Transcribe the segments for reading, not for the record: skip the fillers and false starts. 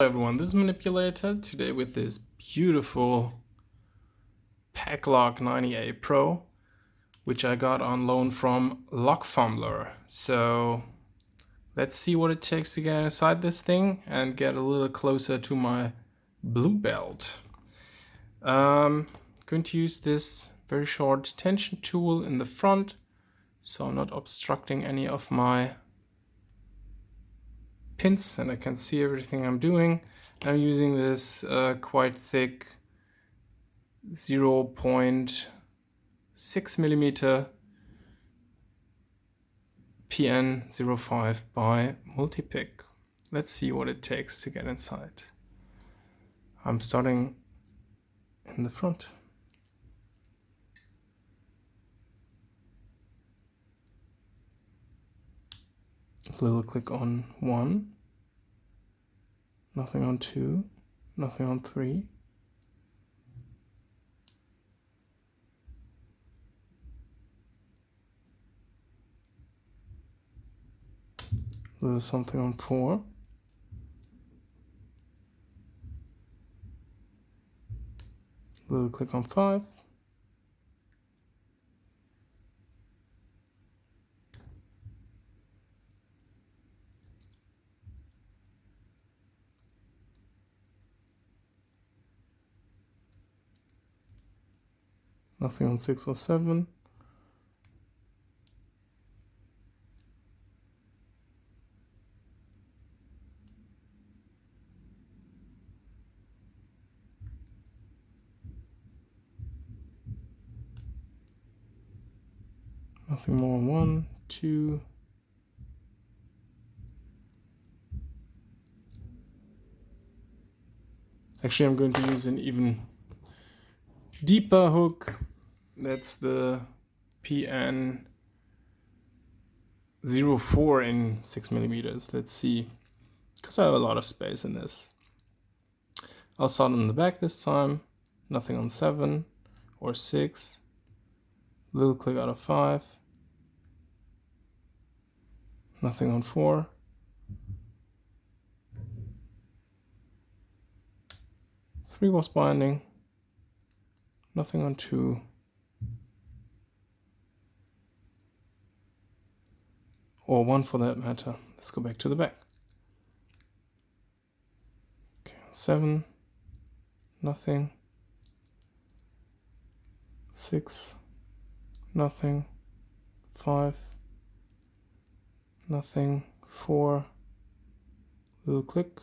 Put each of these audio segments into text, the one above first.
Hello everyone, this is Manipulator, today with this beautiful Packlock 90A-Pro, which I got on loan from Lock Fumbler. So let's see what it takes to get inside this thing and get a little closer to my blue belt. Going to use this very short tension tool in the front, so I'm not obstructing any of my pins and I can see everything I'm doing. I'm using this quite thick 0.6 millimeter PN05 by multi-pick. Let's see what it takes to get inside. I'm starting in the front. Little click on 1, nothing on 2, nothing on 3. Little something on 4. Little click on 5. Nothing on 6 or 7. Nothing more on 1, 2. Actually, I'm going to use an even deeper hook. That's the PN04 in 6 millimeters. Let's see, because I have a lot of space in this. I'll start on the back this time. Nothing on 7 or 6. Little click out of 5. Nothing on 4. Three was binding. Nothing on 2. Or 1 for that matter. Let's go back to the back. Okay, 7. Nothing. 6. Nothing. 5. Nothing. 4. Little click.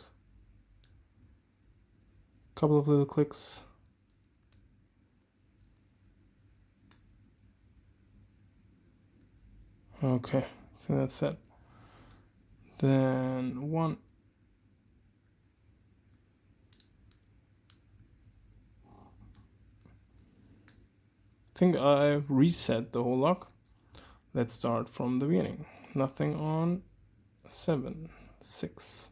Couple of little clicks. Okay, I think that's it. Then 1. I think I reset the whole lock. Let's start from the beginning. Nothing on 7, 6.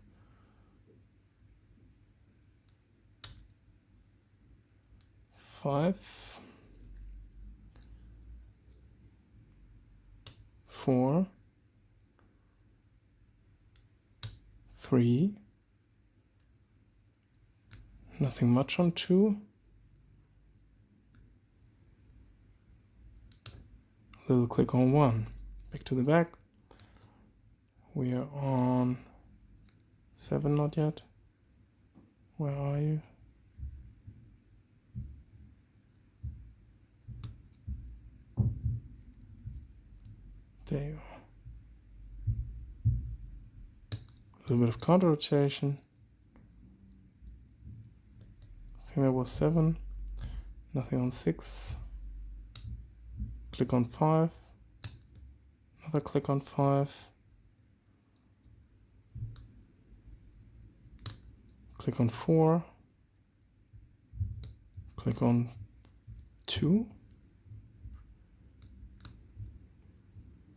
5, 4, 3, nothing much on 2, little click on 1, back to the back. We are on 7, not yet. Where are you? There you are. A little bit of counter rotation. I think that was 7. Nothing on 6. Click on 5. Another click on 5. Click on 4. Click on 2.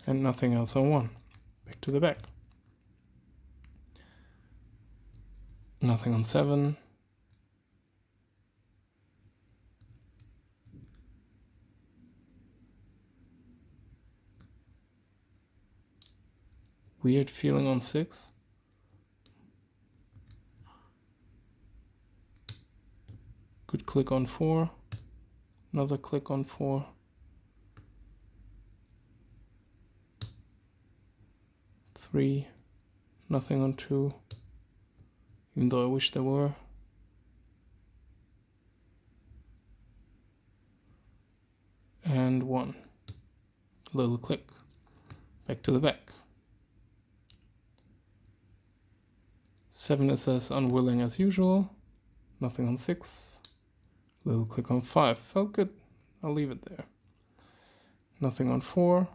And nothing else on 1. Back to the back. Nothing on 7. Weird feeling on 6. Good click on 4. Another click on 4. Three. Nothing on 2. Even though I wish there were. And 1. Little click. Back to the back. 7 is as unwilling as usual. Nothing on 6. Little click on 5. Felt good. I'll leave it there. Nothing on 4.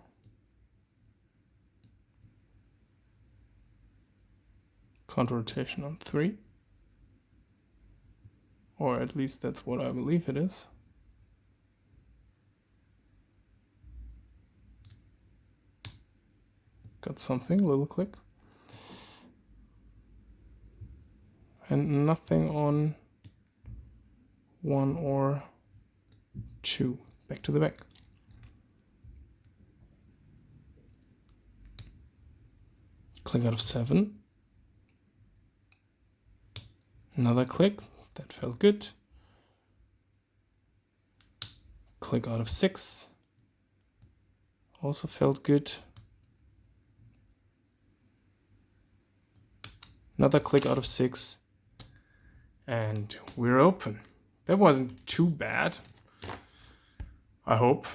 Counter rotation on 3. Or at least that's what I believe it is. Got something, little click. And nothing on 1 or 2. Back to the back. Click out of 7. Another click. That felt good. Click out of 6. Also felt good. Another click out of 6. And we're open. That wasn't too bad, I hope.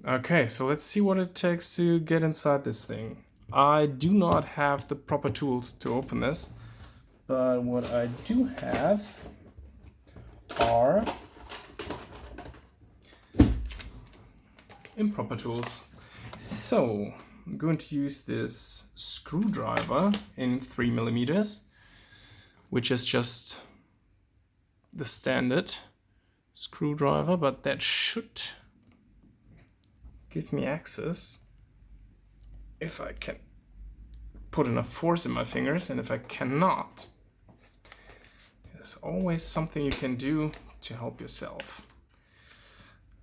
Okay, so let's see what it takes to get inside this thing. I do not have the proper tools to open this, but what I do have are improper tools. So I'm going to use this screwdriver in 3mm, which is just the standard screwdriver, but that should give me access if I can put enough force in my fingers, and if I cannot, there's always something you can do to help yourself.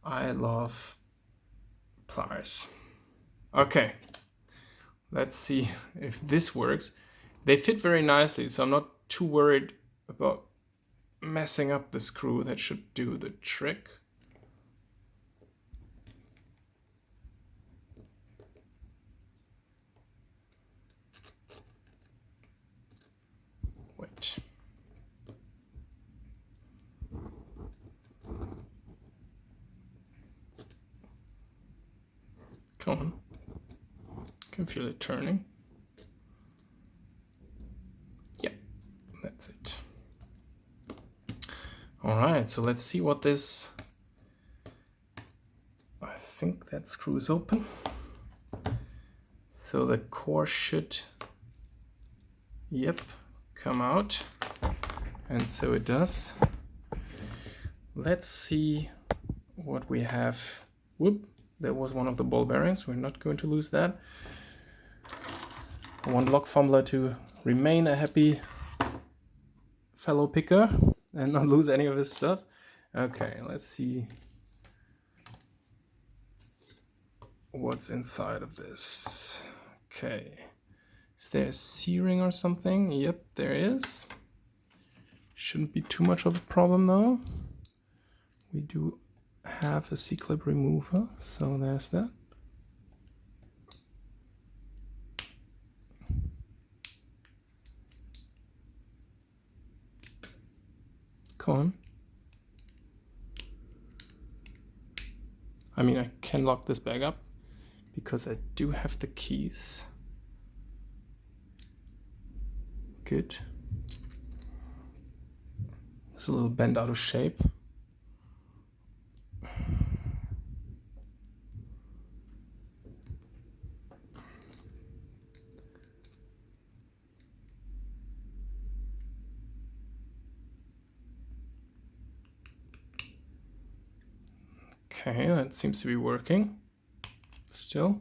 I love pliers. Okay, let's see if this works. They fit very nicely, so I'm not too worried about messing up the screw. That should do the trick. Wait. Come on. Can feel it turning. Yeah, that's it. All right, so let's see what this, I think that screw is open. So the core should, yep, come out. And so it does. Let's see what we have. Whoop, there was one of the ball bearings. We're not going to lose that. I want Lock Fumbler to remain a happy fellow picker and not lose any of his stuff. Okay, let's see what's inside of this. Okay, is there a C-ring or something? Yep, there is. Shouldn't be too much of a problem though. We do have a C-clip remover, so there's that. Come on. I mean, I can lock this bag up because I do have the keys. Good. It's a little bent out of shape. Okay, that seems to be working still.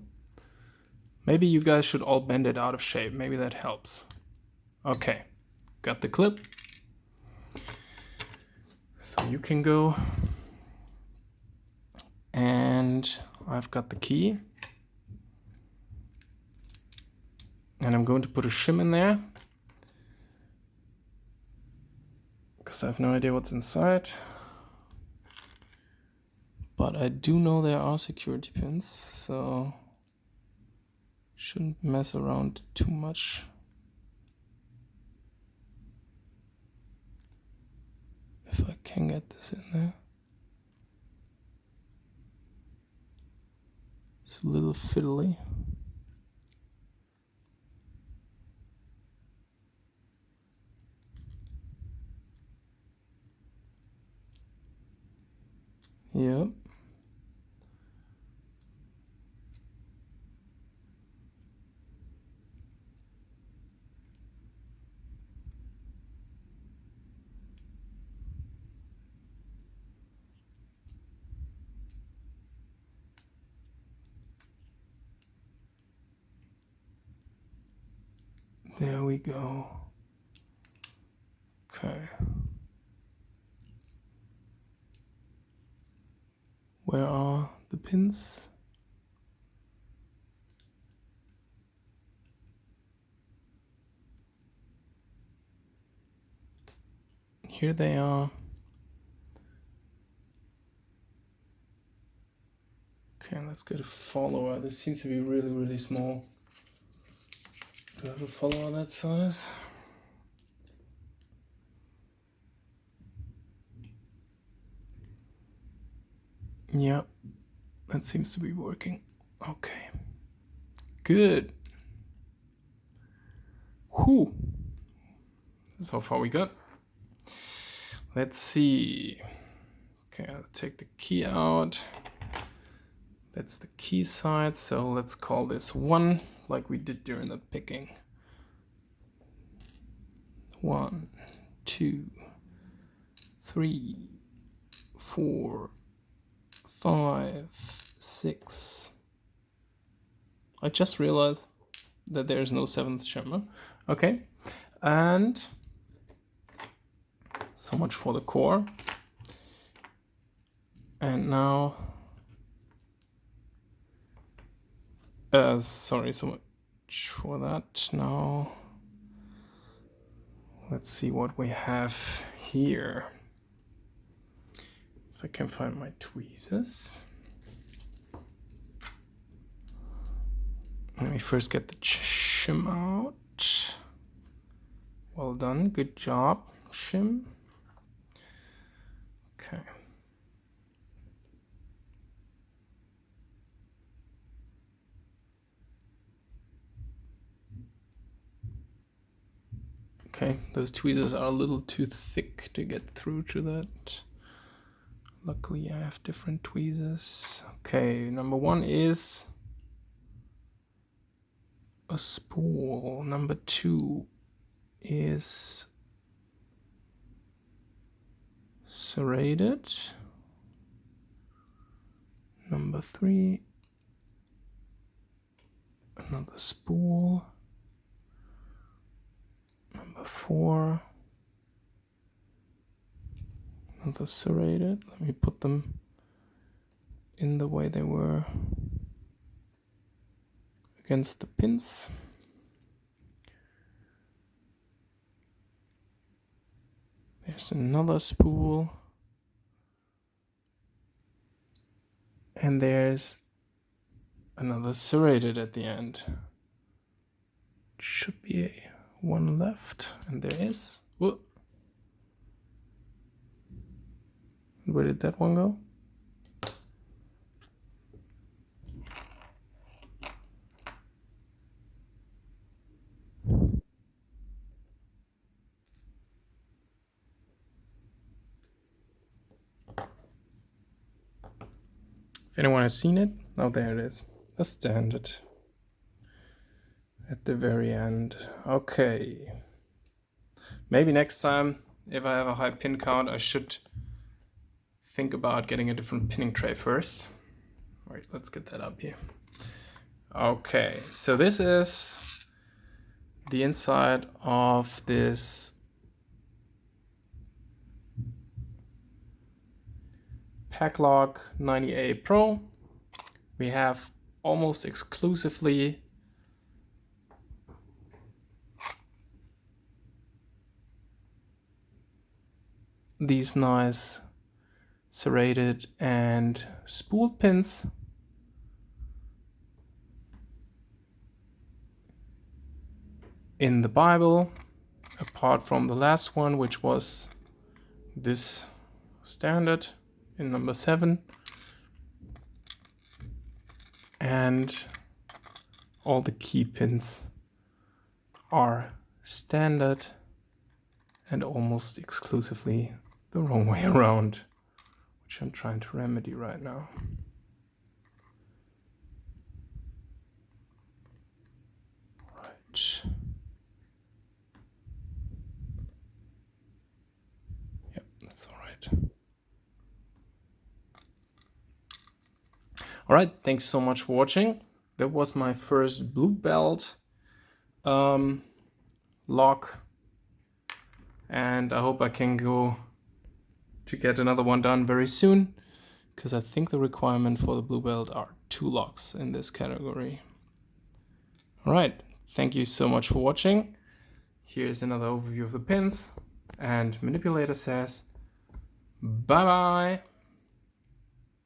Maybe you guys should all bend it out of shape. Maybe that helps. Okay, got the clip. So you can go. And I've got the key. And I'm going to put a shim in there, because I have no idea what's inside. But I do know there are security pins, so shouldn't mess around too much. If I can get this in there. It's a little fiddly. Yep. There we go. Okay. Where are the pins? Here they are. Okay, let's get a follower. This seems to be really, really small. Do I have a follower that size? Yep, that seems to be working. Okay, good. Whew. That's how far we got. Let's see. Okay, I'll take the key out. That's the key side, so let's call this 1, like we did during the picking. 1, 2, 3, 4, 5, 6. I just realized that there's no 7th shimmer. Okay, and so much for the core. And now, sorry, so much for that. Now, let's see what we have here. If I can find my tweezers. Let me first get the shim out. Well done, good job, shim. Okay. Okay, those tweezers are a little too thick to get through to that. Luckily, I have different tweezers. Okay, number 1 is a spool. Number 2 is serrated. Number 3, another spool. Number 4, another serrated. Let me put them in the way they were against the pins. There's another spool. And there's another serrated at the end. Should be one left, and there is. Whoa. Where did that one go? If anyone has seen it, oh, there it is. A standard at the very end. Okay. Maybe next time, if I have a high pin count, I should think about getting a different pinning tray first. All right, let's get that up here. Okay, so this is the inside of this Packlock 90A-Pro. We have almost exclusively these nice serrated and spooled pins. In the Bible, apart from the last one, which was this standard in number 7. And all the key pins are standard and almost exclusively the wrong way around, which I'm trying to remedy right now. Right. Yep, that's all right. All right, thanks so much for watching. That was my first blue belt lock, and I hope I can go to get another one done very soon, because I think the requirement for the blue belt are 2 locks in this category. All right, thank you so much for watching. Here's another overview of the pins, and Manipulator says bye bye.